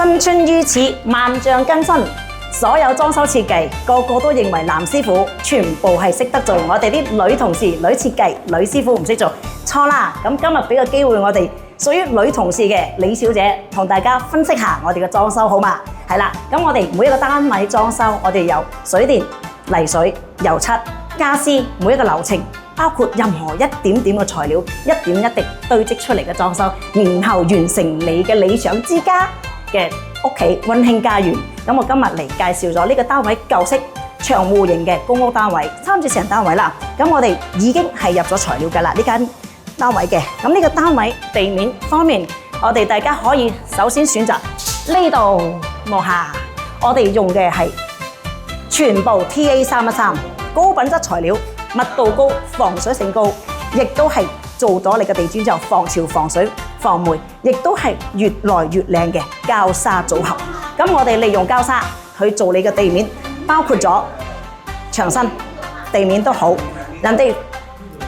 新春於此，萬象更新。所有裝修設計，個個都認為男師傅全部係識得做，我哋啲女同事、女設計、女師傅唔識做，錯啦！咁今日俾個機會我哋屬於女同事嘅李小姐，同大家分析下我哋嘅裝修好嘛？係啦，咁我哋每一個單位裝修，我哋有水電、泥水、油漆、家私，每一個流程，包括任何一點點嘅材料，一點一滴堆積出嚟嘅裝修，然後完成你嘅理想之家嘅屋企溫馨家園。咁我今日嚟介紹咗呢個單位舊式長戶型嘅公屋單位，3至成單位啦。咁我哋已經係入咗材料㗎啦，呢間單位嘅。咁呢個單位地面方面，我哋大家可以首先選擇呢度望下，我哋用嘅係全部 TA313高品質材料，密度高，防水性高，亦都係做咗你嘅地磚之後防潮、防水、防霉，亦都係越來越靚嘅膠砂組合。咁我哋利用膠砂去做你嘅地面，包括咗牆身、地面都好。人哋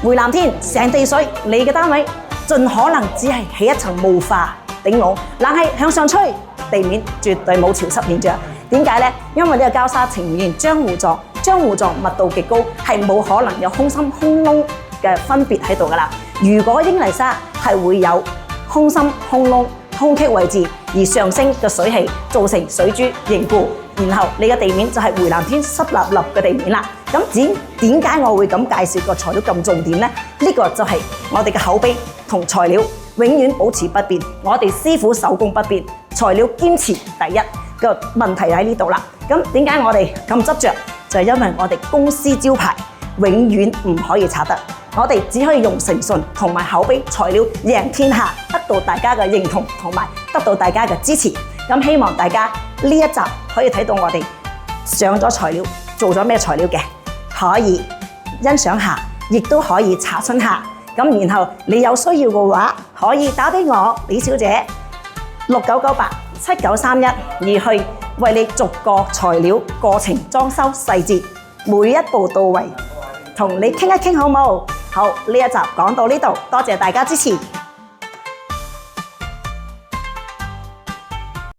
回南天成地水，你嘅單位盡可能只係起一層霧化頂籠，冷氣向上吹，地面絕對冇潮濕現象。點解呢？因為呢個膠砂呈現漿糊狀，漿糊狀密度極高，係冇可能有空心空窿嘅分別喺度噶啦。如果英泥沙係會有空心空窿空隙位置，而上升嘅水氣造成水珠凝固，然後你嘅地面就係回南天濕立立嘅地面啦。咁點解我會咁介紹個材料咁重點呢？呢個就係我哋嘅口碑同材料永遠保持不變，我哋師傅手工不變，材料堅持第一嘅問題喺呢度啦。咁點解我哋咁執着？就係因為我哋公司招牌永遠唔可以拆得，我哋只可以用誠信同埋口碑材料贏天下，得到大家嘅認同同埋得到大家嘅支持。咁希望大家呢一集可以睇到我哋上咗材料，做咗咩材料嘅，可以欣賞下，亦都可以查詢下。咁然後你有需要嘅話，可以打俾我李小姐69987931，而去為你逐個材料過程裝修細節每一步到位，同你傾一傾好冇？好，呢一集講到呢度，多謝大家支持。